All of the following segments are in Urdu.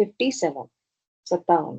57।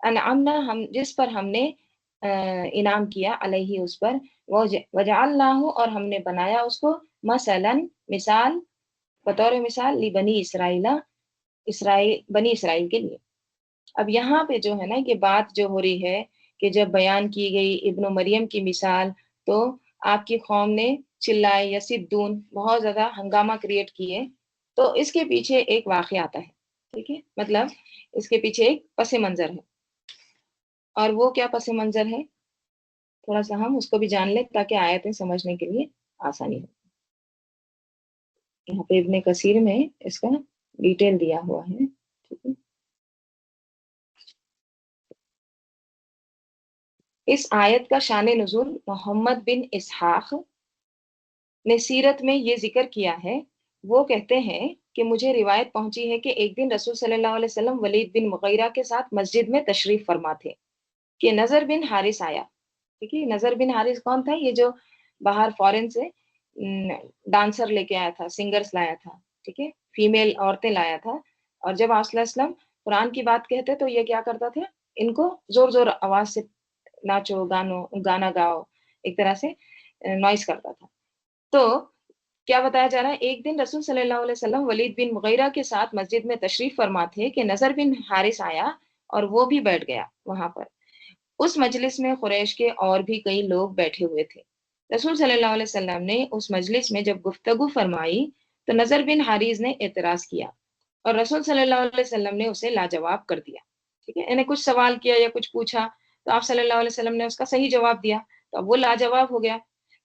انعمنا ہم جس پر ہم نے انعام کیا علیہ اس پر، وجعلناہ اور ہم نے بنایا اس کو مثلاً مثال، بطور مثال لبنی اسرائیل، بنی اسرائیل کے لیے۔ اب یہاں پہ جو ہے نا کہ بات جو ہو رہی ہے کہ جب بیان کی گئی ابن مریم کی مثال تو آپ کی قوم نے چلائے یا صدون بہت زیادہ ہنگامہ کریٹ کیے، تو اس کے پیچھے ایک واقعہ آتا ہے، ٹھیک ہے، مطلب اس کے پیچھے ایک پس منظر ہے، اور وہ کیا پس منظر ہے تھوڑا سا ہم اس کو بھی جان لیں تاکہ آیتیں سمجھنے کے لیے آسانی ہو۔ یہاں پہ ابن کثیر میں اس کا ڈیٹیل دیا ہوا ہے، ٹھیک ہے۔ اس آیت کا شان نزول محمد بن اسحاق نے سیرت میں یہ ذکر کیا ہے۔ وہ کہتے ہیں کہ مجھے روایت پہنچی ہے کہ ایک دن رسول صلی اللہ علیہ وسلم ولید بن مغیرہ کے ساتھ مسجد میں تشریف فرما تھے کہ نظر بن حارث آیا، ٹھیک ہے۔ نظر بن حارث کون تھا؟ یہ جو باہر فورن سے ڈانسر لے کے آیا تھا، سنگرز لایا تھا، ٹھیک ہے، فیمیل عورتیں لایا تھا، اور جب آپ صلی اللہ علیہ وسلم قرآن کی بات کہتے تو یہ کیا کرتا تھا، ان کو زور زور آواز سے ناچو گانا گاؤ، ایک طرح سے نوائز کرتا تھا۔ تو کیا بتایا جا رہا ہے، ایک دن رسول صلی اللہ علیہ وسلم ولید بن مغیرہ کے ساتھ مسجد میں تشریف فرما تھے کہ نظر بن حارث آیا اور وہ بھی بیٹھ گیا وہاں پر۔ اس مجلس میں قریش کے اور بھی کئی لوگ بیٹھے ہوئے تھے۔ رسول صلی اللہ علیہ وسلم نے اس مجلس میں جب گفتگو فرمائی تو نظر بن حارث نے اعتراض کیا اور رسول صلی اللہ علیہ وسلم نے اسے لاجواب کر دیا، ٹھیک ہے، انہیں کچھ سوال کیا یا کچھ پوچھا تو آپ صلی اللہ علیہ وسلم نے اس کا صحیح جواب دیا، تو اب وہ لاجواب ہو گیا۔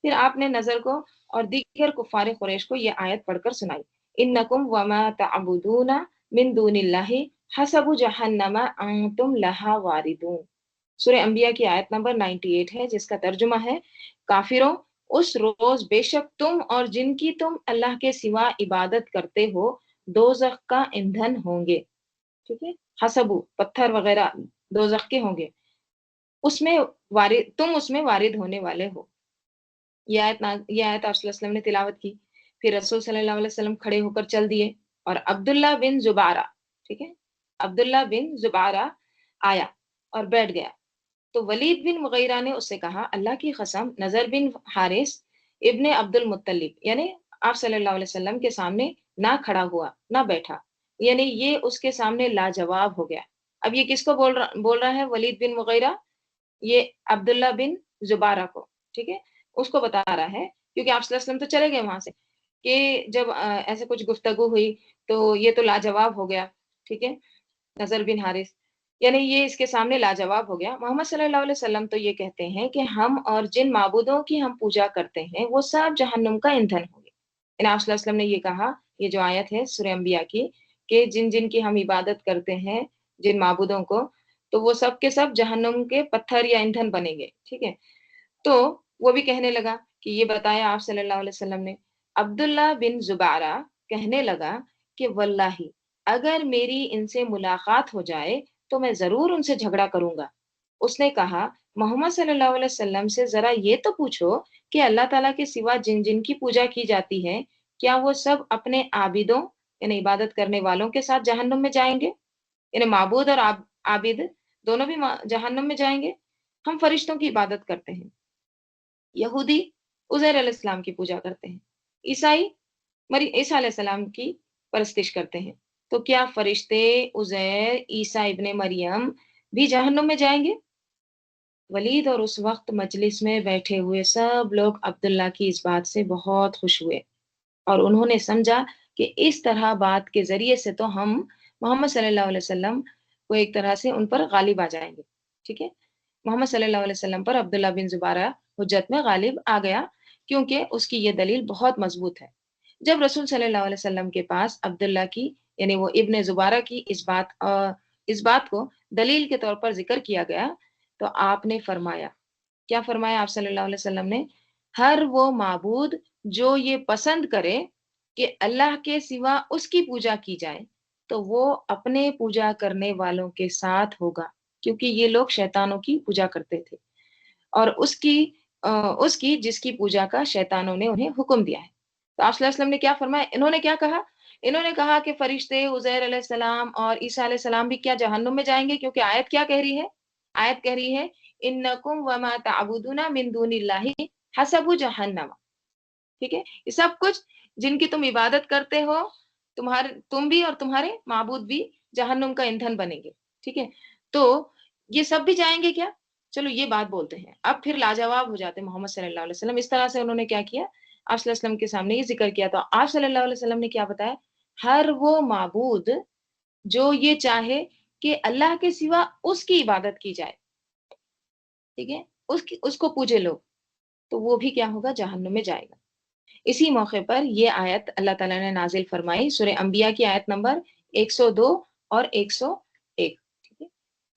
پھر آپ نے نظر کو اور دیگر کفار قریش کو یہ آیت پڑھ کر سنائی، انکم وما تعبدون من دون اللہ حسب جہنم انتم لہا واردون۔ سورہ انبیاء کی آیت نمبر 98 ہے، جس کا ترجمہ ہے، کافروں، اس روز بے شک تم اور جن کی تم اللہ کے سوا عبادت کرتے ہو دوزخ کا ایندھن ہوں گے، ٹھیک ہے، حسبو پتھر وغیرہ دوزخ کے ہوں گے، اس میں وارد، تم اس میں وارد ہونے والے ہو۔ یہ آیت آپ صلی اللہ علیہ وسلم نے تلاوت کی۔ پھر رسول صلی اللہ علیہ وسلم کھڑے ہو کر چل دیے اور عبداللہ بن زبارہ، ٹھیک ہے، عبداللہ بن زبارہ آیا اور بیٹھ گیا، تو ولید بن مغیرہ نے اس سے کہا، اللہ کی قسم نظر بن حارث ابن عبد المطلب یعنی آپ صلی اللہ علیہ وسلم کے سامنے نہ کھڑا ہوا نہ بیٹھا، یعنی یہ اس کے سامنے لاجواب ہو گیا۔ اب یہ کس کو بول رہا ہے؟ ولید بن مغیرہ، یہ عبداللہ بن زبارہ کو، ٹھیک ہے، اس کو بتا رہا ہے، کیونکہ آپ صلی اللہ علیہ وسلم تو چلے گئے وہاں سے کہ جب ایسے کچھ گفتگو ہوئی تو یہ تو لاجواب ہو گیا، ٹھیک ہے، نظر بن حارث، یعنی یہ اس کے سامنے لاجواب ہو گیا۔ محمد صلی اللہ علیہ وسلم تو یہ کہتے ہیں کہ ہم اور جن معبودوں کی ہم پوجا کرتے ہیں وہ سب جہنم کا ایندھن ہوں گے۔ یعنی آپ صلی اللہ علیہ وسلم نے یہ کہا، یہ جو آیت ہے سورہ انبیاء کی، کہ جن جن کی ہم عبادت کرتے ہیں، جن معبودوں کو، تو وہ سب کے سب جہنم کے پتھر یا ایندھن بنیں گے، ٹھیک ہے۔ تو وہ بھی کہنے لگا کہ یہ بتایا آپ صلی اللہ علیہ وسلم نے۔ عبداللہ بن زبارہ کہنے لگا کہ واللہ اگر میری ان سے ملاقات ہو جائے تو میں ضرور ان سے جھگڑا کروں گا۔ اس نے کہا، محمد صلی اللہ علیہ وسلم سے ذرا یہ تو پوچھو کہ اللہ تعالیٰ کے سوا جن جن کی پوجا کی جاتی ہے کیا وہ سب اپنے عابدوں یعنی عبادت کرنے والوں کے ساتھ جہنم میں جائیں گے؟ یعنی معبود اور عابد دونوں بھی جہنم میں جائیں گے؟ ہم فرشتوں کی عبادت کرتے ہیں، یہودی عزیر علیہ السلام کی پوجا کرتے ہیں، عیسائی عیسیٰ علیہ السلام کی پرستش کرتے ہیں، تو کیا فرشتے عزیر عیسیٰ ابن مریم بھی جہنم میں جائیں گے؟ ولید اور اس وقت مجلس میں بیٹھے ہوئے سب لوگ عبداللہ کی اس بات سے بہت خوش ہوئے اور انہوں نے سمجھا کہ اس طرح بات کے ذریعے سے تو ہم محمد صلی اللہ علیہ وسلم کو ایک طرح سے ان پر غالب آ جائیں گے، ٹھیک ہے، محمد صلی اللہ علیہ وسلم پر عبداللہ بن زبارہ حجت میں غالب آ گیا کیونکہ اس کی یہ دلیل بہت مضبوط ہے۔ جب رسول صلی اللہ علیہ وسلم کے پاس عبداللہ کی یعنی وہ ابن زبارہ کی اس بات کو دلیل کے طور پر ذکر کیا گیا تو آپ نے فرمایا، کیا فرمایا آپ صلی اللہ علیہ وسلم نے؟ ہر وہ معبود جو یہ پسند کرے کہ اللہ کے سوا اس کی پوجا کی جائے تو وہ اپنے پوجا کرنے والوں کے ساتھ ہوگا، کیونکہ یہ لوگ شیطانوں کی پوجا کرتے تھے، اور اس کی جس کی پوجا کا شیطانوں نے انہیں حکم دیا ہے۔ تو آپ صلی اللہ علیہ وسلم نے کیا فرمایا؟ انہوں نے کیا کہا انہوں نے کہا کہ فرشتے عزیر علیہ السلام اور عیسیٰ علیہ السلام بھی کیا جہنم میں جائیں گے، کیونکہ آیت کیا کہہ رہی ہے؟ آیت کہہ رہی ہے انکم وما تعبدون من دون اللہ حسب جہنم، ٹھیک ہے، یہ سب کچھ جن کی تم عبادت کرتے ہو، تم بھی اور تمہارے معبود بھی جہنم کا ایندھن بنیں گے، ٹھیک ہے، تو یہ سب بھی جائیں گے کیا؟ چلو یہ بات بولتے ہیں۔ اب پھر لاجواب ہو جاتے محمد صلی اللہ علیہ وسلم، اس طرح سے انہوں نے کیا کیا، آپ صلی اللہ علیہ وسلم کے سامنے یہ ذکر کیا، تو آپ صلی اللہ علیہ وسلم نے کیا بتایا، ہر وہ معبود جو یہ چاہے کہ اللہ کے سوا اس کی عبادت کی جائے، ٹھیک ہے، اس کو پوجے لوگ، تو وہ بھی کیا ہوگا، جہنم میں جائے گا۔ اسی موقع پر یہ آیت اللہ تعالیٰ نے نازل فرمائی، سورہ انبیاء کی آیت نمبر 102 اور 101، ٹھیک ہے،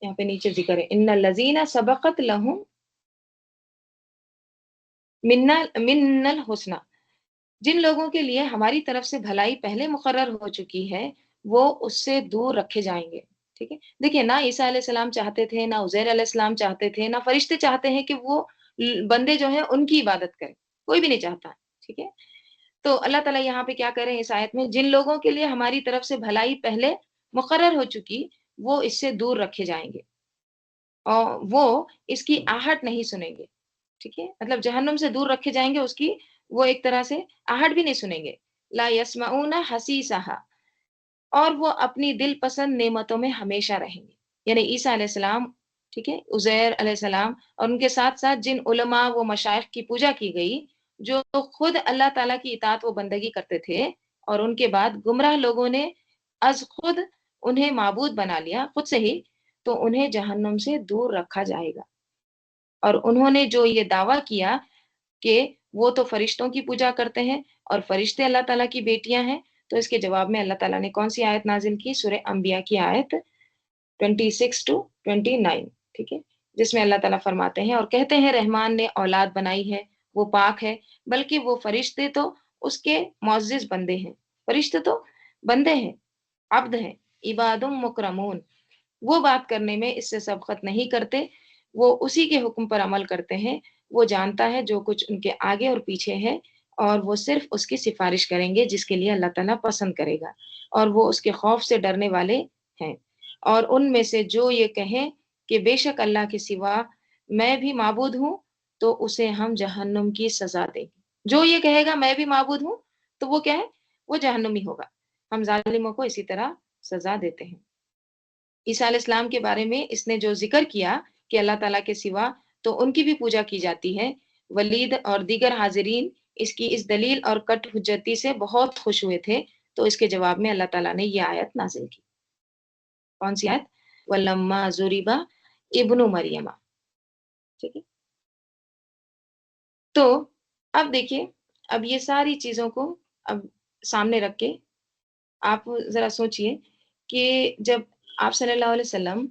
یہاں پہ نیچے ذکر ہے ان الذین سبقت لہم من الحسنى، جن لوگوں کے لیے ہماری طرف سے بھلائی پہلے مقرر ہو چکی ہے وہ اس سے دور رکھے جائیں گے، ٹھیک ہے۔ دیکھیے نہ عیسیٰ علیہ السلام چاہتے تھے، نہ عزیر علیہ السلام چاہتے تھے، نہ فرشتے چاہتے ہیں کہ وہ بندے جو ہیں ان کی عبادت کریں، کوئی بھی نہیں چاہتا، ٹھیک ہے۔ تو اللہ تعالیٰ یہاں پہ کیا کہہ رہے ہیں اس آیت میں، جن لوگوں کے لیے ہماری طرف سے بھلائی پہلے مقرر ہو چکی وہ اس سے دور رکھے جائیں گے اور وہ اس کی آہٹ نہیں سنیں گے، ٹھیک ہے، مطلب جہنم سے دور رکھے جائیں گے، اس کی وہ ایک طرح سے آہٹ بھی نہیں سنیں گے، لا یسمعون حسیسہا، اور وہ اپنی دل پسند نعمتوں میں ہمیشہ رہیں گے، یعنی عیسیٰ علیہ السلام، ٹھیک ہے، عزیر علیہ السلام، اور ان کے ساتھ ساتھ جن علماء و مشائخ کی پوجا کی گئی جو خود اللہ تعالیٰ کی اطاعت و بندگی کرتے تھے، اور ان کے بعد گمراہ لوگوں نے از خود انہیں معبود بنا لیا خود سے ہی، تو انہیں جہنم سے دور رکھا جائے گا۔ اور انہوں نے جو یہ دعویٰ کیا کہ وہ تو فرشتوں کی پوجا کرتے ہیں اور فرشتے اللہ تعالیٰ کی بیٹیاں ہیں، تو اس کے جواب میں اللہ تعالیٰ نے کون سی آیت نازل کی، سورہ انبیاء کی آیت 26-29، ٹھیک ہے، جس میں اللہ تعالیٰ فرماتے ہیں اور کہتے ہیں رحمان نے اولاد بنائی ہے، وہ پاک ہے، بلکہ وہ فرشتے تو اس کے معزز بندے ہیں، فرشتے تو بندے ہیں، عبد ہیں، عباد مکرمون، وہ بات کرنے میں اس سے سبقت نہیں کرتے، وہ اسی کے حکم پر عمل کرتے ہیں، وہ جانتا ہے جو کچھ ان کے آگے اور پیچھے ہے، اور وہ صرف اس کی سفارش کریں گے جس کے لیے اللہ تعالیٰ پسند کرے گا، اور وہ اس کے خوف سے ڈرنے والے ہیں۔ اور ان میں سے جو یہ کہیں کہ بے شک اللہ کے سوا میں بھی معبود ہوں، تو اسے ہم جہنم کی سزا دیں گے۔ جو یہ کہے گا میں بھی معبود ہوں تو وہ کیا ہے، وہ جہنمی ہوگا، ہم ظالموں کو اسی طرح سزا دیتے ہیں۔ عیسیٰ علیہ السلام کے بارے میں اس نے جو ذکر کیا کہ اللہ تعالیٰ کے سوا تو ان کی بھی پوجا کی جاتی ہے، ولید اور دیگر حاضرین اس کی اس دلیل اور کٹ حجتی سے بہت خوش ہوئے تھے، تو اس کے جواب میں اللہ تعالیٰ نے یہ آیت نازل کی۔ کون سی آیت؟ وَلَمَّا ضُرِبَ ابن مریم، ٹھیک ہے۔ تو اب دیکھیے، اب یہ ساری چیزوں کو اب سامنے رکھ کے آپ ذرا سوچئے کہ جب آپ صلی اللہ علیہ وسلم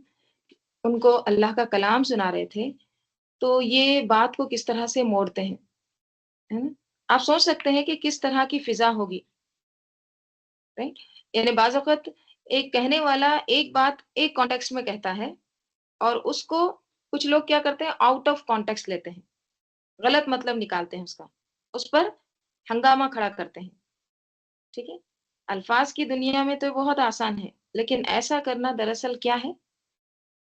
ان کو اللہ کا کلام سنا رہے تھے تو یہ بات کو کس طرح سے موڑتے ہیں، ہے نا؟ آپ سوچ سکتے ہیں کہ کس طرح کی فضا ہوگی، رائٹ؟ یعنی بعض اوقات ایک کہنے والا ایک بات ایک کانٹیکسٹ میں کہتا ہے اور اس کو کچھ لوگ کیا کرتے ہیں، آؤٹ آف کانٹیکسٹ لیتے ہیں، غلط مطلب نکالتے ہیں اس کا، اس پر ہنگامہ کھڑا کرتے ہیں، ٹھیک ہے۔ الفاظ کی دنیا میں تو بہت آسان ہے، لیکن ایسا کرنا دراصل کیا ہے،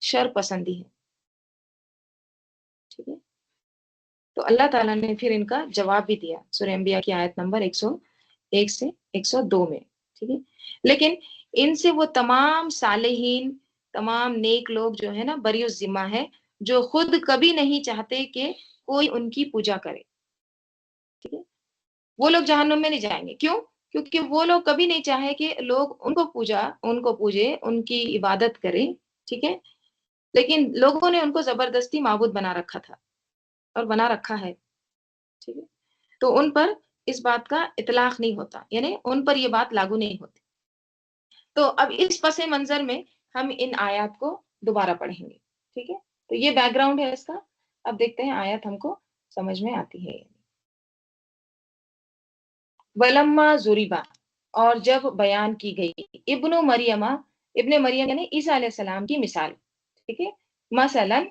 شر پسندی ہے، ٹھیک ہے۔ تو اللہ تعالیٰ نے پھر ان کا جواب بھی دیا سورہ انبیاء کی آیت نمبر 101 سے 102 میں، ٹھیک ہے۔ لیکن ان سے وہ تمام صالحین، تمام نیک لوگ جو ہے نا بری الذمہ ہے، جو خود کبھی نہیں چاہتے کہ کوئی ان کی پوجا کرے، ٹھیک ہے، وہ لوگ جہنم میں نہیں جائیں گے۔ کیوں؟ کیونکہ وہ لوگ کبھی نہیں چاہے کہ لوگ ان کو پوجے، ان کی عبادت کریں، ٹھیک ہے، لیکن لوگوں نے ان کو زبردستی معبود بنا رکھا تھا اور بنا رکھا ہے، ٹھیک ہے، تو ان پر اس بات کا اطلاق نہیں ہوتا، یعنی ان پر یہ بات لاگو نہیں ہوتی۔ تو اب اس پس منظر میں ہم ان آیات کو دوبارہ پڑھیں گے، ٹھیک ہے۔ تو یہ بیک گراؤنڈ ہے اس کا، اب دیکھتے ہیں آیت ہم کو سمجھ میں آتی ہے۔ وَلَمَّا ضُرِبَ، اور جب بیان کی گئی، ابن مریم، ابن مریم یعنی عیسیٰ علیہ السلام کی مثال، ٹھیک ہے، مثلاً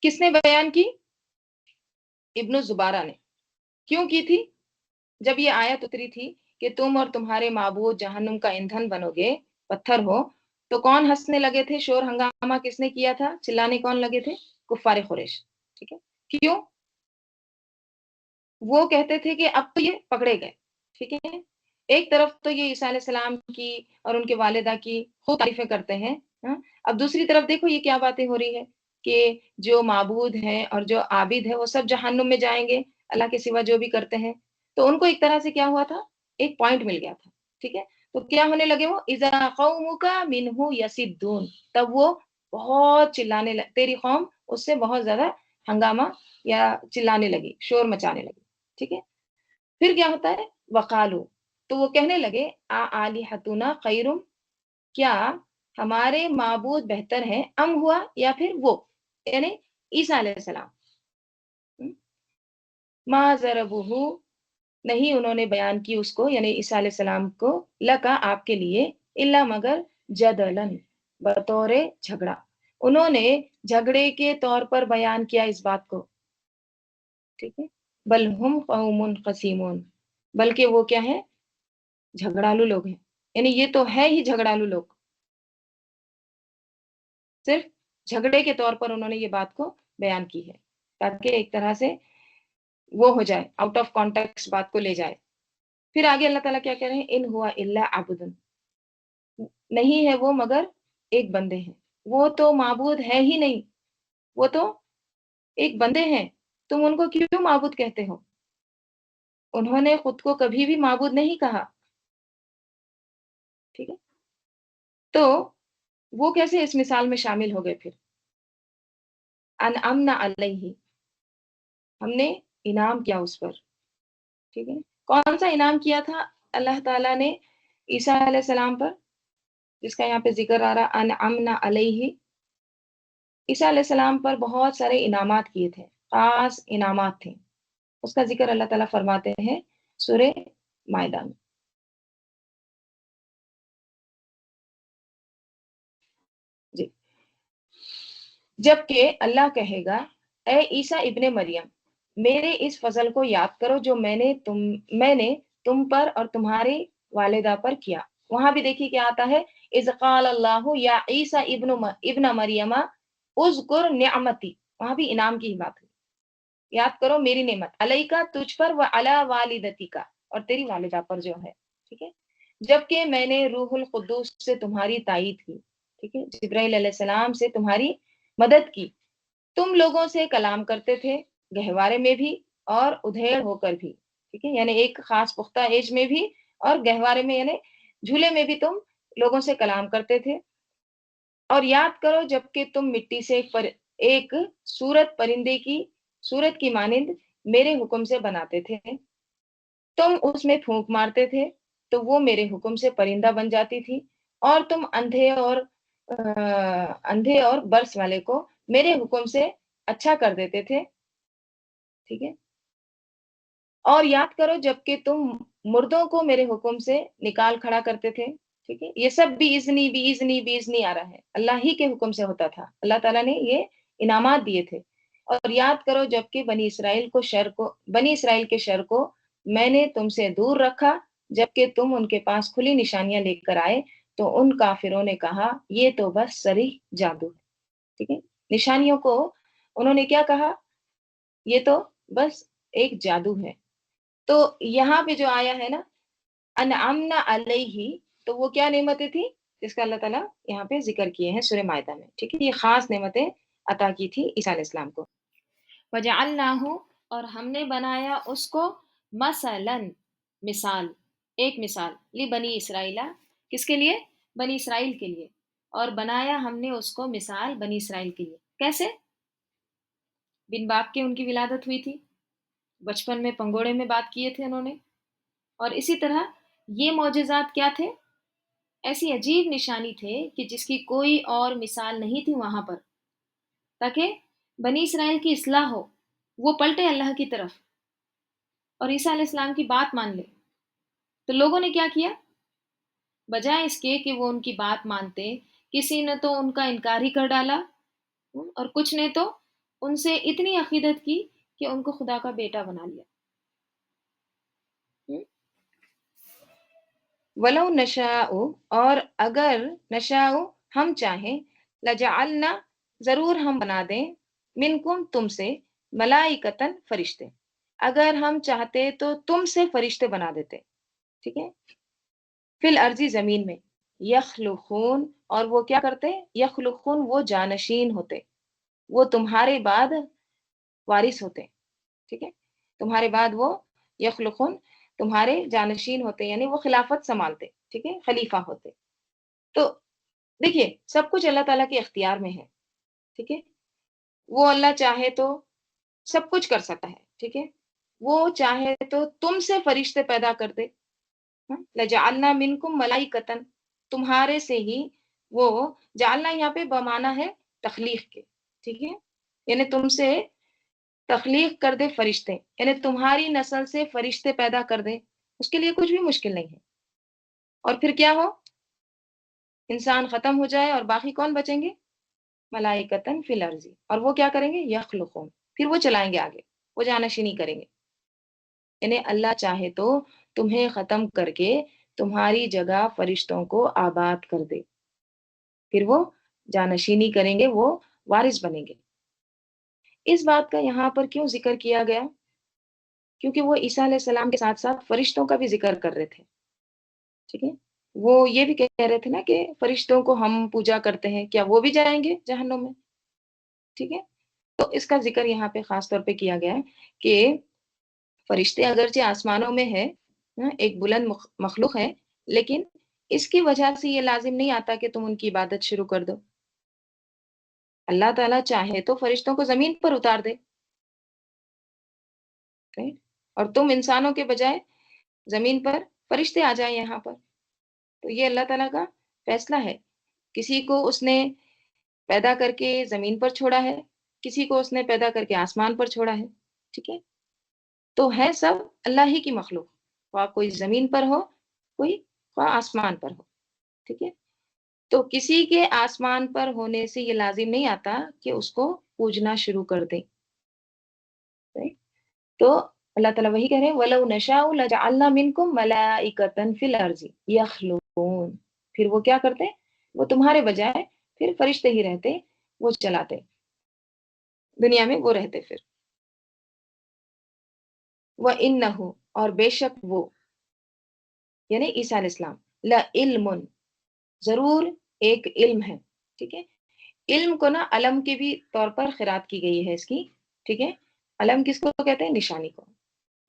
کس نے بیان کی؟ ابن زبارہ نے۔ کیوں کی تھی؟ جب یہ آیت اتری تھی کہ تم اور تمہارے معبود جہنم کا ایندھن بنو گے، پتھر ہو، تو کون ہنسنے لگے تھے؟ شور ہنگامہ کس نے کیا تھا؟ چلانے کون لگے تھے؟ کفار قریش. ٹھیک ہے. کیوں؟ وہ کہتے تھے کہ اب تو یہ پکڑے گئے. ٹھیک ہے. ایک طرف تو یہ عیسیٰ علیہ السلام کی اور ان کے والدہ کی خوب تعریفیں کرتے ہیں، اب دوسری طرف دیکھو یہ کیا باتیں ہو رہی ہے کہ جو معبود ہیں اور جو عابد ہیں وہ سب جہنم میں جائیں گے، اللہ کے سوا جو بھی کرتے ہیں. تو ان کو ایک طرح سے کیا ہوا تھا؟ ایک پوائنٹ مل گیا تھا. ٹھیک ہے. تو کیا ہونے لگے وہ؟ اذا قومک منہ یصدون، تب وہ بہت چلانے تیری قوم اس سے بہت زیادہ ہنگامہ یا چلانے لگی، شور مچانے لگی. ٹھیک ہے. پھر کیا ہوتا ہے؟ وقالو، تو وہ کہنے لگے آلہتنا خیرم، کیا ہمارے معبود بہتر ہیں، ام ہوا، یا پھر وہ یعنی عیسیٰ علیہ السلام. ما ضربوہ، نہیں انہوں نے بیان کی اس کو یعنی عیسیٰ علیہ السلام کو، لکا آپ کے لیے، الا مگر جدلن، بطور جھگڑا. انہوں نے جھگڑے کے طور پر بیان کیا اس بات کو. ٹھیک ہے. بل ہم قوم قسیمون، بلکہ وہ کیا ہے؟ جھگڑالو لوگ ہیں. یعنی یہ تو ہے ہی جھگڑالو لوگ، صرف جھگڑے کے طور پر انہوں نے یہ بات کو بیان کی ہے تاکہ ایک طرح سے وہ ہو جائے، آؤٹ آف کانٹیکس بات کو لے جائے. پھر آگے اللہ تعالیٰ کیا کہہ رہے ہیں؟ ان ہوا الا عبدن، نہیں ہے وہ مگر ایک بندے ہیں. وہ تو معبود ہے ہی نہیں، وہ تو ایک بندے ہیں. تم ان کو کیوں معبود کہتے ہو؟ انہوں نے خود کو کبھی بھی معبود نہیں کہا. ٹھیک ہے. تو وہ کیسے اس مثال میں شامل ہو گئے؟ پھر انعمنا علیہ، ہم نے انعام کیا اس پر. ٹھیک ہے. کون سا انعام کیا تھا اللہ تعالیٰ نے عیسیٰ علیہ السلام پر، جس کا یہاں پہ ذکر آ رہا انعمنا علیہ؟ عیسیٰ علیہ السلام پر بہت سارے انعامات کیے تھے، خاص انعامات تھے. اس کا ذکر اللہ تعالیٰ فرماتے ہیں سورہ مائدہ میں. جی. جبکہ اللہ کہے گا اے عیسیٰ ابن مریم، میرے اس فضل کو یاد کرو جو میں نے تم پر اور تمہاری والدہ پر کیا. وہاں بھی دیکھیے کیا آتا ہے، اذ قال اللہ یا عیسیٰ ابن مریم اذکر نعمتی، وہاں بھی انعام کی ہی بات ہے. یاد کرو میری نعمت، علیکا تجھ پر، و علی والدتی کا، اور تیری والدہ پر جو ہے. ٹھیک ہے. جبکہ میں نے روح القدس سے تمہاری تائید کی. ٹھیک ہے. جبرائیل علیہ السلام سے تمہاری مدد کی. تم لوگوں سے کلام کرتے تھے، گہوارے میں بھی اور ادھیڑ ہو کر بھی. ٹھیک ہے. یعنی ایک خاص پختہ ایج میں بھی اور گہوارے میں یعنی جھولے میں بھی تم لوگوں سے کلام کرتے تھے. اور یاد کرو جبکہ تم مٹی سے ایک پرندے کی صورت کی مانند میرے حکم سے بناتے تھے. تم اس میں پھونک مارتے تھے تو وہ میرے حکم سے پرندہ بن جاتی تھی، اور تم اندھے اور برس والے کو میرے حکم سے اچھا کر دیتے تھے. ٹھیک ہے. اور یاد کرو جبکہ تم مردوں کو میرے حکم سے نکال کھڑا کرتے تھے. ٹھیک ہے. یہ سب بھی ازنی آ رہا ہے، اللہ ہی کے حکم سے ہوتا تھا. اللہ تعالیٰ نے یہ انعامات دیے تھے. اور یاد کرو جبکہ بنی اسرائیل کے شر کو میں نے تم سے دور رکھا، جبکہ تم ان کے پاس کھلی نشانیاں لے کر آئے تو ان کافروں نے کہا یہ تو بس صریح جادو ہے. ٹھیک ہے. نشانیوں کو انہوں نے کیا کہا؟ یہ تو بس ایک جادو ہے. تو یہاں پہ جو آیا ہے نا انعمنا علیہ، تو وہ کیا نعمتیں تھی جس کا اللہ تعالیٰ یہاں پہ ذکر کیے ہیں سورہ مائدہ میں. ٹھیک ہے. یہ خاص نعمتیں عطا کی تھی عیسیٰ علیہ السلام کو. وجعلناہ، اور ہم نے بنایا اس کو، مثلاً، مثال، ایک مثال، لبنی اسرائیل، کس کے لیے؟ بنی اسرائیل کے لیے. اور بنایا ہم نے اس کو مثال بنی اسرائیل کے لیے. کیسے؟ بن باپ کے ان کی ولادت ہوئی تھی، بچپن میں پنگوڑے میں بات کیے تھے انہوں نے. اور اسی طرح یہ معجزات کیا تھے؟ ایسی عجیب نشانی تھے کہ جس کی کوئی اور مثال نہیں تھی وہاں پر، تاکہ بنی اسرائیل کی اصلاح ہو، وہ پلٹے اللہ کی طرف اور عیسیٰ علیہ السلام کی بات مان لے. تو لوگوں نے کیا کیا؟ بجائے اس کے کہ وہ ان کی بات مانتے، کسی نے تو ان کا انکار ہی کر ڈالا، اور کچھ نے تو ان سے اتنی عقیدت کی کہ ان کو خدا کا بیٹا بنا لیا. ولو نشاء اور اگر نشاء ہم چاہیں لجعلنا ضرور ہم بنا دیں منکم تم سے ملائکتن فرشتے، اگر ہم چاہتے تو تم سے فرشتے بنا دیتے، ٹھیک ہے، فی الارضی زمین میں، یخلقون اور وہ کیا کرتے، یخلقون وہ جانشین ہوتے، وہ تمہارے بعد وارث ہوتے، ٹھیک ہے، تمہارے بعد وہ یخلقون تمہارے جانشین ہوتے، یعنی وہ خلافت سنبھالتے، ٹھیک ہے، خلیفہ ہوتے۔ تو دیکھیے سب کچھ اللہ تعالیٰ کے اختیار میں ہے، ٹھیک ہے، وہ اللہ چاہے تو سب کچھ کر سکتا ہے، ٹھیک ہے، وہ چاہے تو تم سے فرشتے پیدا کر دے، لجعلنا منکم ملائکتن تمہارے سے ہی، وہ جعلنا یہاں پہ بمانا ہے تخلیق کے، ٹھیک ہے، یعنی تم سے تخلیق کر دے فرشتے، یعنی تمہاری نسل سے فرشتے پیدا کر دے، اس کے لیے کچھ بھی مشکل نہیں ہے، اور پھر کیا ہو، انسان ختم ہو جائے اور باقی کون بچیں گے، ملائکتن فی الارض، اور وہ کیا کریں گے، یخلقون، پھر وہ چلائیں گے آگے، وہ جانشینی کریں گے، یعنی اللہ چاہے تو تمہیں ختم کر کے تمہاری جگہ فرشتوں کو آباد کر دے، پھر وہ جانشینی کریں گے، وہ وارث بنیں گے۔ اس بات کا یہاں پر کیوں ذکر کیا گیا، کیونکہ وہ عیسیٰ علیہ السلام کے ساتھ ساتھ فرشتوں کا بھی ذکر کر رہے تھے، ٹھیک ہے، وہ یہ بھی کہہ رہے تھے نا کہ فرشتوں کو ہم پوجا کرتے ہیں، کیا وہ بھی جائیں گے جہنم میں، ٹھیک ہے، تو اس کا ذکر یہاں پہ خاص طور پہ کیا گیا ہے کہ فرشتے اگرچہ آسمانوں میں ہے، ایک بلند مخلوق ہے، لیکن اس کی وجہ سے یہ لازم نہیں آتا کہ تم ان کی عبادت شروع کر دو، اللہ تعالیٰ چاہے تو فرشتوں کو زمین پر اتار دے، right؟ اور تم انسانوں کے بجائے زمین پر فرشتے آ جائیں یہاں پر، تو یہ اللہ تعالیٰ کا فیصلہ ہے، کسی کو اس نے پیدا کر کے زمین پر چھوڑا ہے، کسی کو اس نے پیدا کر کے آسمان پر چھوڑا ہے، ٹھیک ہے، تو ہے سب اللہ ہی کی مخلوق، خواہ کوئی زمین پر ہو، کوئی خواہ آسمان پر ہو، ٹھیک ہے، تو کسی کے آسمان پر ہونے سے یہ لازم نہیں آتا کہ اس کو پوجنا شروع کر دیں، تو اللہ تعالیٰ وہی کہہ رہے ہیں وَلَوْ نَشَاءُ لَجَعَلْنَا مِنْكُمْ مَلَائِكَةً فِي الْأَرْضِ يَخْلُقُونَ، پھر وہ کیا کرتے، وہ تمہارے بجائے پھر فرشتے ہی رہتے، وہ چلاتے، دنیا میں وہ رہتے پھر، وَإِنَّهُ اور بے شک وہ یعنی عیسیٰ علیہ السلام، لَعِلْمٌ ضرور ایک علم ہے، ٹھیک ہے، علم کو نا علم کے بھی طور پر قرات کی گئی ہے اس کی، ٹھیک ہے، علم کس کو کہتے ہیں، نشانی کو،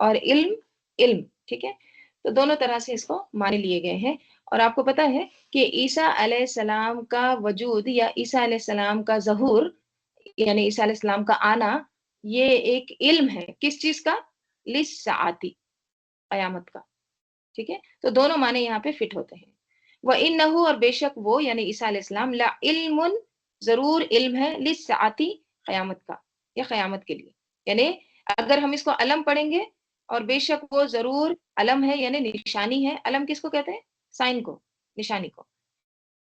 اور علم علم، ٹھیک ہے، تو دونوں طرح سے اس کو معنی لیے گئے ہیں، اور آپ کو پتا ہے کہ عیسیٰ علیہ السلام کا وجود یا عیسیٰ علیہ السلام کا ظہور، یعنی عیسیٰ علیہ السلام کا آنا، یہ ایک علم ہے، کس چیز کا، للساعتی، قیامت کا، ٹھیک ہے، تو دونوں معنی یہاں پہ فٹ ہوتے ہیں، وَإِنَّهُ اور بے شک وہ یعنی عیسیٰ علیہ السلام لَعِلْمٌ ضرور علم ہے، للساعتی قیامت کا، یا قیامت کے لیے، یعنی اگر ہم اس کو علم پڑھیں گے، اور بے شک وہ ضرور علم ہے یعنی نشانی ہے، علم کس کو کہتے ہیں، سائن کو، نشانی کو،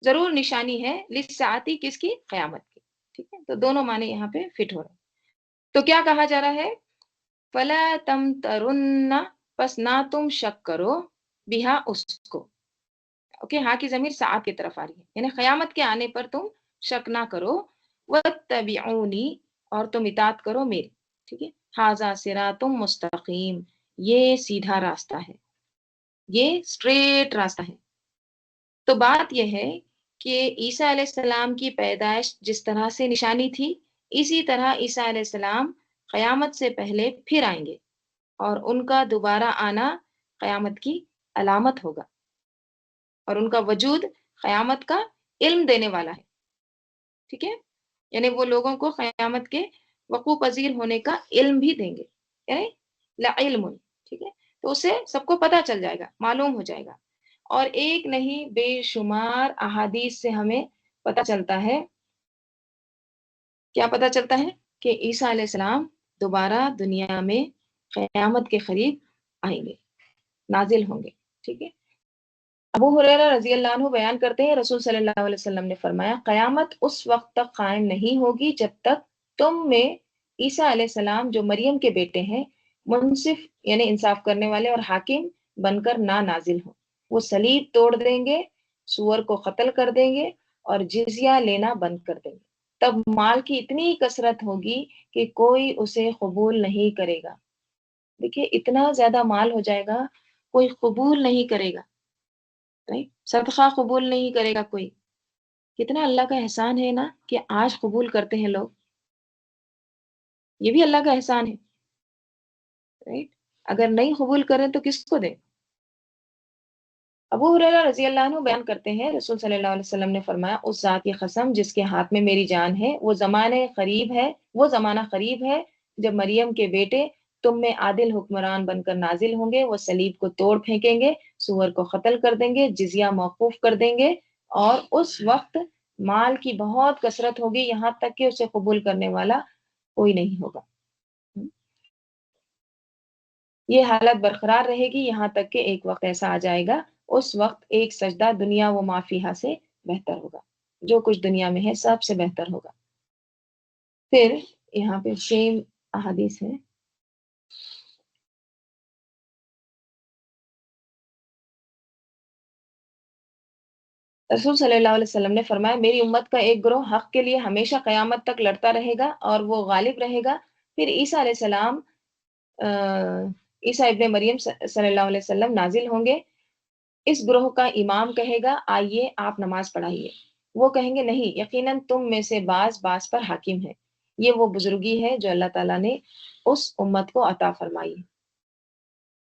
ضرور نشانی ہے للساعتی کس کی، قیامت کی، ٹھیک ہے، تو دونوں معنی یہاں پہ فٹ ہو رہے ہیں، تو کیا کہا جا رہا ہے، فلا تمترن پس نہ تم شک کرو، بہا اس کو، اوکے، ہاں کی ضمیر ساعت کی طرف آ رہی ہے، یعنی قیامت کے آنے پر تم شک نہ کرو، واتبعونی اور تم اطاعت کرو میری، ٹھیک ہے، ھذا صراط مستقیم، یہ سیدھا راستہ ہے، یہ اسٹریٹ راستہ ہے، تو بات یہ ہے کہ عیسیٰ علیہ السلام کی پیدائش جس طرح سے نشانی تھی، اسی طرح عیسیٰ علیہ السلام قیامت سے پہلے پھر آئیں گے، اور ان کا دوبارہ آنا قیامت کی علامت ہوگا، اور ان کا وجود قیامت کا علم دینے والا ہے، ٹھیک ہے، یعنی وہ لوگوں کو قیامت کے وقوع پذیر ہونے کا علم بھی دیں گے، یعنی لعلم، ٹھیک ہے، تو اسے سب کو پتہ چل جائے گا، معلوم ہو جائے گا، اور ایک نہیں بے شمار احادیث سے ہمیں پتہ چلتا ہے، کیا پتہ چلتا ہے، کہ عیسیٰ علیہ السلام دوبارہ دنیا میں قیامت کے قریب آئیں گے، نازل ہوں گے، ٹھیک ہے، ابو ہریرہ رضی اللہ عنہ بیان کرتے ہیں رسول صلی اللہ علیہ وسلم نے فرمایا قیامت اس وقت تک قائم نہیں ہوگی جب تک تم میں عیسیٰ علیہ السلام جو مریم کے بیٹے ہیں منصف یعنی انصاف کرنے والے اور حاکم بن کر نہ نازل ہو، وہ صلیب توڑ دیں گے، سور کو قتل کر دیں گے اور جزیہ لینا بند کر دیں گے۔ تب مال کی اتنی کثرت ہوگی کہ کوئی اسے قبول نہیں کرے گا۔ دیکھیے اتنا زیادہ مال ہو جائے گا، کوئی قبول نہیں کرے گا، صدقہ قبول نہیں کرے گا کوئی۔ کتنا اللہ کا احسان ہے نا کہ آج قبول کرتے ہیں لوگ، یہ بھی اللہ کا احسان ہے، رائٹ؟ اگر نہیں قبول کریں تو کس کو دیں؟ ابو ہریرہ رضی اللہ عنہ بیان کرتے ہیں رسول صلی اللہ علیہ وسلم نے فرمایا، اس ذات کی قسم جس کے ہاتھ میں میری جان ہے، وہ زمانہ قریب ہے جب مریم کے بیٹے تم میں عادل حکمران بن کر نازل ہوں گے، وہ صلیب کو توڑ پھینکیں گے، سور کو قتل کر دیں گے، جزیہ موقوف کر دیں گے، اور اس وقت مال کی بہت کثرت ہوگی یہاں تک کہ اسے قبول کرنے والا کوئی نہیں ہوگا۔ یہ حالت برقرار رہے گی یہاں تک کہ ایک وقت ایسا آ جائے گا، اس وقت ایک سجدہ دنیا و مافیہا سے بہتر ہوگا، جو کچھ دنیا میں ہے سب سے بہتر ہوگا۔ پھر یہاں پہ سیم احادیث ہے، رسول صلی اللہ علیہ وسلم نے فرمایا، میری امت کا ایک گروہ حق کے لیے ہمیشہ قیامت تک لڑتا رہے گا اور وہ غالب رہے گا۔ پھر عیسیٰ علیہ السلام عیسیٰ ابن مریم صلی اللہ علیہ وسلم نازل ہوں گے۔ اس گروہ کا امام کہے گا، آئیے آپ نماز پڑھائیے۔ وہ کہیں گے، نہیں، یقیناً تم میں سے بعض پر حاکم ہے۔ یہ وہ بزرگی ہے جو اللہ تعالیٰ نے اس امت کو عطا فرمائی ہے۔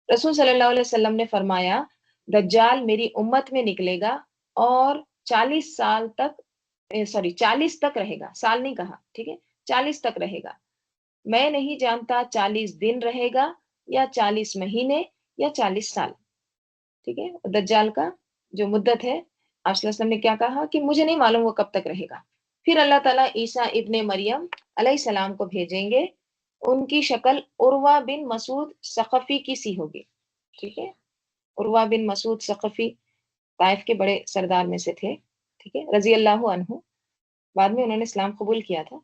رسول صلی اللہ علیہ وسلم نے فرمایا، دجال میری امت میں نکلے گا اور 40 تک رہے گا، سال نہیں کہا، ٹھیک ہے، 40 تک رہے گا۔ میں نہیں جانتا 40 دن رہے گا یا 40 مہینے یا 40 سال، ٹھیک ہے۔ دجال کا جو مدت ہے، آپ صلی اللہ علیہ وسلم نے کیا کہا کہ مجھے نہیں معلوم وہ کب تک رہے گا۔ پھر اللہ تعالیٰ عیسیٰ ابن مریم علیہ السلام کو بھیجیں گے، ان کی شکل عروہ بن مسعود ثقفی کی سی ہوگی، ٹھیک ہے۔ عروہ بن مسعود ثقفی طائف کے بڑے سردار میں سے تھے، ٹھیک ہے، رضی اللہ عنہ، بعد میں انہوں نے اسلام قبول کیا تھا۔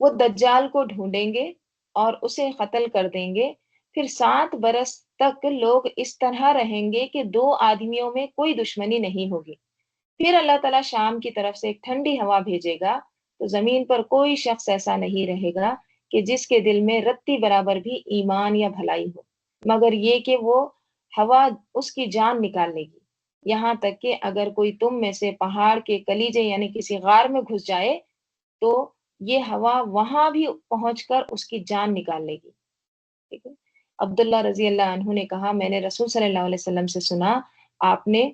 وہ دجال کو ڈھونڈیں گے اور اسے قتل کر دیں گے۔ پھر 7 برس تک لوگ اس طرح رہیں گے کہ 2 آدمیوں میں کوئی دشمنی نہیں ہوگی۔ پھر اللہ تعالیٰ شام کی طرف سے ایک ٹھنڈی ہوا بھیجے گا، تو زمین پر کوئی شخص ایسا نہیں رہے گا کہ جس کے دل میں رتی برابر بھی ایمان یا بھلائی ہو، مگر یہ کہ وہ ہوا اس کی جان نکال لے گی، یہاں تک کہ اگر کوئی تم میں سے پہاڑ کے کلیجے یعنی کسی غار میں گھس جائے تو یہ ہوا وہاں بھی پہنچ کر اس کی جان نکال لے گی، ٹھیک ہے۔ عبداللہ رضی اللہ عنہ نے کہا، میں نے رسول صلی اللہ علیہ وسلم سے سنا، آپ نے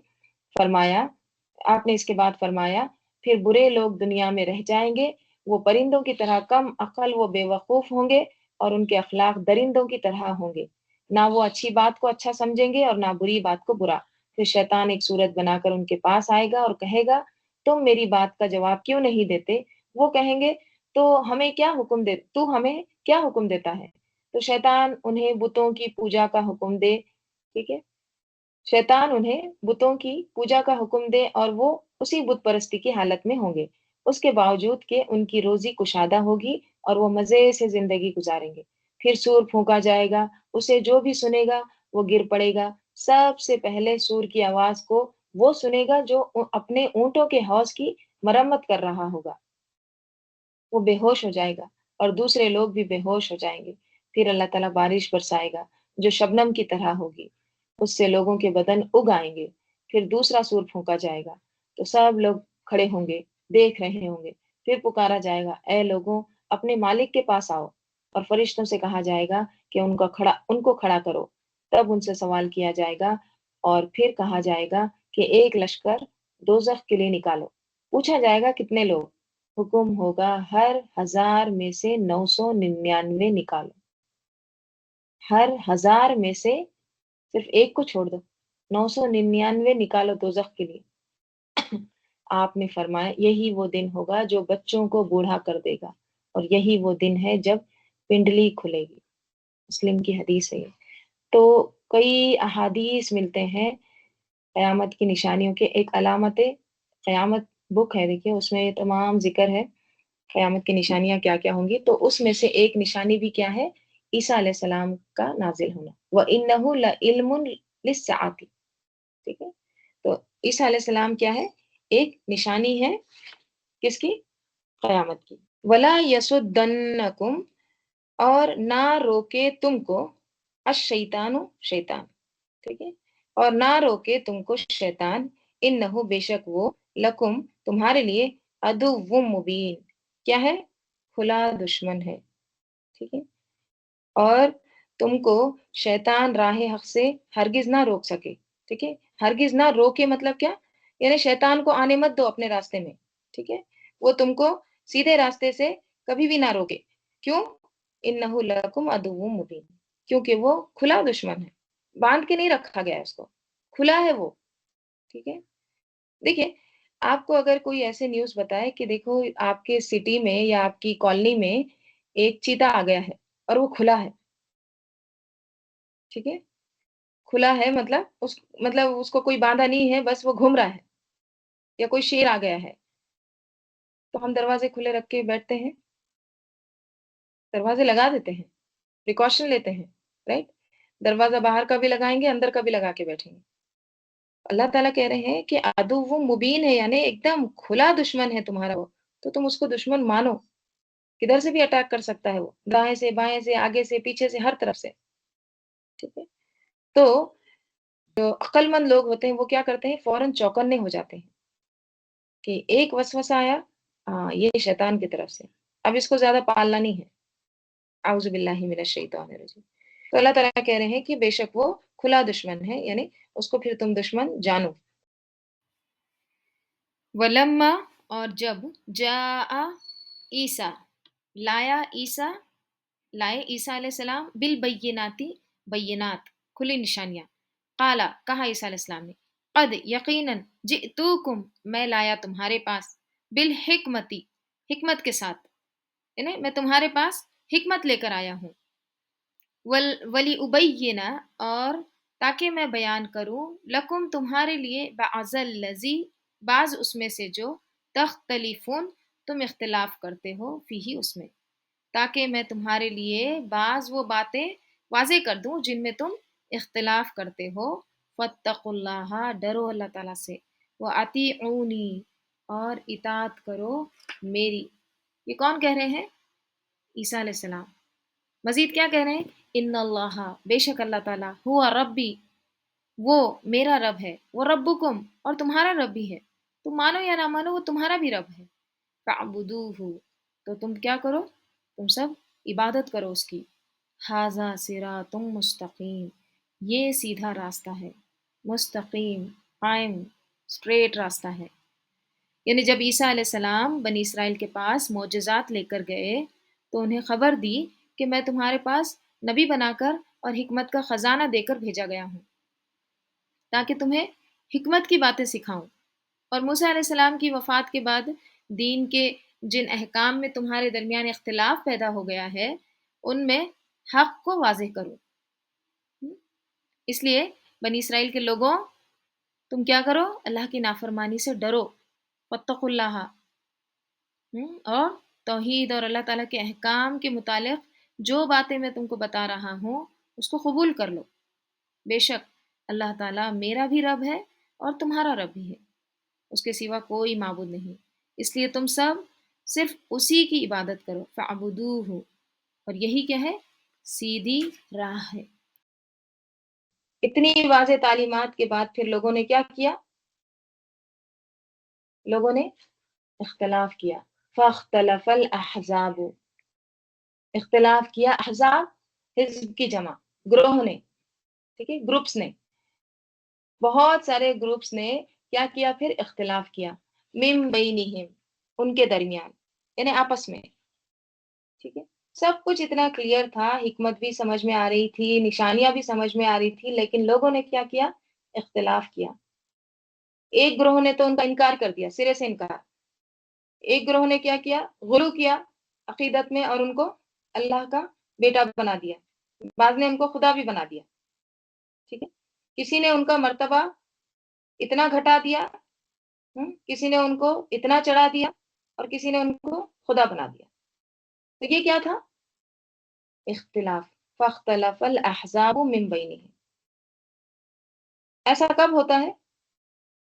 اس کے بعد فرمایا، پھر برے لوگ دنیا میں رہ جائیں گے، وہ پرندوں کی طرح کم عقل و بے وقوف ہوں گے اور ان کے اخلاق درندوں کی طرح ہوں گے، نہ وہ اچھی بات کو اچھا سمجھیں گے اور نہ بری بات کو برا۔ پھر شیطان ایک صورت بنا کر ان کے پاس آئے گا اور کہے گا، تم میری بات کا جواب کیوں نہیں دیتے؟ وہ کہیں گے، تو ہمیں کیا حکم دیتا ہے؟ تو شیطان انہیں بتوں کی پوجا کا حکم دے، ٹھیک ہے، شیطان انہیں بتوں کی پوجا کا حکم دے اور وہ اسی بت پرستی کی حالت میں ہوں گے، اس کے باوجود کہ ان کی روزی کشادہ ہوگی اور وہ مزے سے زندگی گزاریں گے۔ پھر سور پھونکا جائے گا، اسے جو بھی سنے گا وہ گر پڑے گا۔ سب سے پہلے سور کی آواز کو وہ سنے گا جو اپنے اونٹوں کے حوض کی مرمت کر رہا ہوگا، وہ بے ہوش ہو جائے گا اور دوسرے لوگ بھی بے ہوش ہو جائیں گے۔ پھر اللہ تعالیٰ بارش برسائے گا جو شبنم کی طرح ہوگی، اس سے لوگوں کے بدن اگ آئیں گے۔ پھر دوسرا سور پھونکا جائے گا تو سب لوگ کھڑے ہوں گے، دیکھ رہے ہوں گے۔ پھر پکارا جائے گا، اے لوگوں، اپنے مالک کے پاس آؤ، اور فرشتوں سے کہا جائے گا کہ ان کو کھڑا کرو۔ تب ان سے سوال کیا جائے گا اور پھر کہا جائے گا کہ ایک لشکر دوزخ کے لیے نکالو۔ پوچھا جائے گا کتنے لوگ؟ حکم ہوگا ہر 1000 میں سے 999 نکالو، ہر 1000 میں سے صرف ایک کو چھوڑ دو، 999 نکالو دوزخ کے لیے۔ آپ نے فرمایا، یہی وہ دن ہوگا جو بچوں کو بوڑھا کر دے گا، اور یہی وہ دن ہے جب پنڈلی کھلے گی۔ مسلم کی حدیث ہے یہ۔ تو کئی احادیث ملتے ہیں قیامت کی نشانیوں کے۔ ایک علامت قیامت بک ہے، دیکھیے اس میں یہ تمام ذکر ہے قیامت کی نشانیاں کیا کیا ہوں گی۔ تو اس میں سے ایک نشانی بھی کیا ہے؟ عیسیٰ علیہ السلام کا نازل ہونا۔ وَإِنَّهُ لَعِلْمٌ لِلسَّاعَةِ، ٹھیک ہے۔ عیسیٰ علیہ السلام کیا ہے؟ ایک نشانی ہے کس کی؟ قیامت کی. ولا یسدنکم، اور نہ روکے تم کو، الشیطان، شیطان، ٹھیک ہے، اور نہ روکے تم کو شیطان، انہو، بے شک وہ، لکم، تمہارے لیے، عدو مبین، کیا ہے؟ کھلا دشمن ہے، ٹھیک ہے، اور تم کو شیطان راہ حق سے ہرگز نہ روک سکے، ٹھیک ہے. ہرگز نہ روکے مطلب کیا؟ یعنی شیطان کو آنے مت دو اپنے راستے میں، ٹھیک ہے، وہ تم کو سیدھے راستے سے کبھی بھی نہ روکے. کیوں؟ انہ لکم عدو مبین، کیونکہ وہ کھلا دشمن ہے، باندھ کے نہیں رکھا گیا ہے اس کو، کھلا ہے وہ، ٹھیک ہے. دیکھیے، آپ کو اگر کوئی ایسے نیوز بتائے کہ دیکھو آپ کے سٹی میں یا آپ کی کالونی میں ایک چیتا آ گیا ہے اور وہ کھلا ہے، ٹھیک ہے، کھلا ہے مطلب اس کو کوئی باندھا نہیں ہے، بس وہ گھوم رہا ہے، یا کوئی شیر آ گیا ہے، تو ہم دروازے کھلے رکھ کے بیٹھتے ہیں؟ دروازے لگا دیتے ہیں، پریکاشن لیتے ہیں، رائٹ. دروازہ باہر کا بھی لگائیں گے، اندر کا بھی لگا کے بیٹھیں گے. اللہ تعالیٰ کہہ رہے ہیں کہ عدو وہ مبین ہے، یعنی ایک دم کھلا دشمن ہے تمہارا وہ، تو تم اس کو دشمن مانو. کدھر سے بھی اٹیک کر سکتا ہے وہ، دائیں سے، بائیں سے، آگے سے، پیچھے سے، ہر طرف سے، ٹھیک ہے. تو جو عقل مند لوگ ہوتے ہیں وہ کیا کرتے ہیں؟ فوراً چوکنے ہو جاتے ہیں کہ ایک وسوسہ آیا، ہاں یہ شیطان کی طرف سے، اب اس کو زیادہ پالنا نہیں ہے. اعوذ باللہ من الشیطان الرجیم. تو اللہ تعالیٰ کہہ رہے ہیں کہ بے شک وہ کھلا دشمن ہے، یعنی اس کو پھر تم دشمن جانو. ولما، اور جب، جاء عیسیٰ، لایا عیسیٰ، لائے عیسیٰ علیہ السلام، بالبیناتی، بینات، کھلی نشانیاں، قالا، کہا عیسیٰ علیہ السلام نے، قد، یقیناً، جئتوکم، میں لایا تمہارے پاس، بالحکمتی، حکمت کے ساتھ، یعنی میں تمہارے پاس حکمت لے کر آیا ہوں، ولی ابینہ، اور تاکہ میں بیان کروں، لکم، تمہارے لیے، بعض الذی، بعض اس میں سے جو، تختلفون، تم اختلاف کرتے ہو، فیہ، اس میں، تاکہ میں تمہارے لیے بعض وہ باتیں واضح کر دوں جن میں تم اختلاف کرتے ہو. فاتقوا اللہ، ڈرو اللہ تعالیٰ سے، وَأَطِیعُونِی، اور اطاعت کرو میری. یہ کون کہہ رہے ہیں؟ عیسیٰ علیہ السلام. مزید کیا کہہ رہے ہیں؟ ان اللہ، بے شک اللہ تعالیٰ، ہوا ربی، وہ میرا رب ہے، وہ ربکم، اور تمہارا رب بھی ہے. تم مانو یا نہ مانو، وہ تمہارا بھی رب ہے. فاعبدوہ، تو تم کیا کرو؟ تم سب عبادت کرو اس کی. ھذا صراط مستقیم، یہ سیدھا راستہ ہے، مستقیم، قائم، اسٹریٹ راستہ ہے. یعنی جب عیسیٰ علیہ السلام بنی اسرائیل کے پاس معجزات لے کر گئے تو انہیں خبر دی کہ میں تمہارے پاس نبی بنا کر اور حکمت کا خزانہ دے کر بھیجا گیا ہوں تاکہ تمہیں حکمت کی باتیں سکھاؤں. اور موسیٰ علیہ السلام کی وفات کے بعد دین کے جن احکام میں تمہارے درمیان اختلاف پیدا ہو گیا ہے ان میں حق کو واضح کرو. اس لیے بنی اسرائیل کے لوگوں، تم کیا کرو؟ اللہ کی نافرمانی سے ڈرو. واتقوا اللہ، اور توحید اور اللہ تعالیٰ کے احکام کے متعلق جو باتیں میں تم کو بتا رہا ہوں اس کو قبول کر لو. بے شک اللہ تعالیٰ میرا بھی رب ہے اور تمہارا رب بھی ہے، اس کے سوا کوئی معبود نہیں، اس لیے تم سب صرف اسی کی عبادت کرو. فاعبدوہ، اور یہی کیا ہے؟ سیدھی راہ ہے. اتنی واضح تعلیمات کے بعد پھر لوگوں نے کیا کیا؟ لوگوں نے اختلاف کیا. فاختلف الاحزاب، اختلاف کیا. احزاب حزب کی جمع، گروہ نے، ٹھیک ہے، گروپس نے، بہت سارے گروپس نے کیا کیا؟ پھر اختلاف کیا. من بینہم، ان کے درمیان، یعنی آپس میں، ٹھیک ہے. سب کچھ اتنا کلیئر تھا، حکمت بھی سمجھ میں آ رہی تھی، نشانیاں بھی سمجھ میں آ رہی تھی، لیکن لوگوں نے کیا کیا؟ اختلاف کیا. ایک گروہ نے تو ان کا انکار کر دیا، سرے سے انکار. ایک گروہ نے کیا کیا؟ غلو کیا عقیدت میں اور ان کو اللہ کا بیٹا بنا دیا. بعض نے ان کو خدا بھی بنا دیا، ٹھیک ہے. کسی نے ان کا مرتبہ اتنا گھٹا دیا، کسی نے ان کو اتنا چڑھا دیا، اور کسی نے ان کو خدا بنا دیا. تو یہ کیا تھا؟ اختلاف. فاختلف الاحزاب من بینہم. ایسا کب ہوتا ہے؟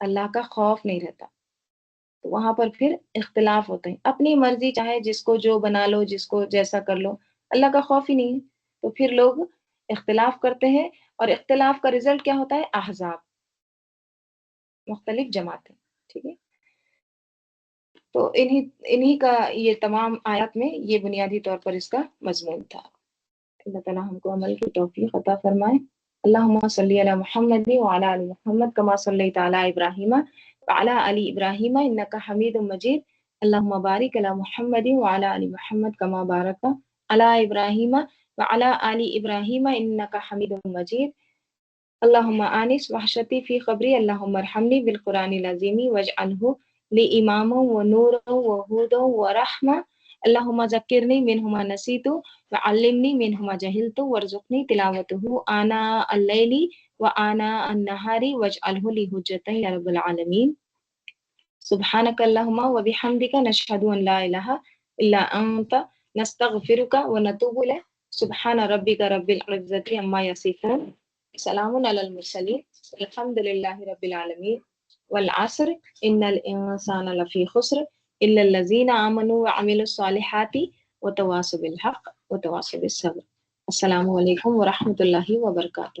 اللہ کا خوف نہیں رہتا، تو وہاں پر پھر اختلاف ہوتے ہیں، اپنی مرضی چاہے جس کو جو بنا لو، جس کو جیسا کر لو، اللہ کا خوف ہی نہیں ہے، تو پھر لوگ اختلاف کرتے ہیں، اور اختلاف کا رزلٹ کیا ہوتا ہے؟ احزاب، مختلف جماعتیں، ٹھیک ہے۔ تو انہی کا یہ تمام آیات میں یہ بنیادی طور پر اس کا مضمون تھا۔ اللہ تعالیٰ ہم کو عمل کی توفیق عطا فرمائے۔ اللہم صلی علی محمد وعلی آل محمد کما صلیت علی ابراہیم وعلی آل ابراہیم انک حمید مجید۔ اللہم بارک علی محمد وعلی آل محمد کما بارکت علی ابراہیم وعلی آل ابراہیم انک حمید مجید۔ اللہم آنس وحشتی فی قبری، اللہم ارحمنی بالقرآن العظیم واجعلہ لی امام و نور و ہود و رحمہ، اللہم ذکرنی منہ ما نسیت وعلمنی منہ ما جہلت وارزقنی تلاوتہ آناء اللیل وآناء النہار واجعلہ لی حجۃ یا رب العالمین۔ سبحانک اللہم وبحمدک نشہد ان لا الہ الا انت نستغفرک ونتوب الیک۔ سبحان ربک رب العزۃ عما یصفون، سلام علی المرسلین، الحمد للہ رب العالمین۔ والعصر ان الانسان لفی خسر الا الذین آمنوا وعملوا الصالحات وتواصوا بالحق وتواصوا بالصبر۔ السلام علیکم ورحمۃ اللہ وبرکاتہ۔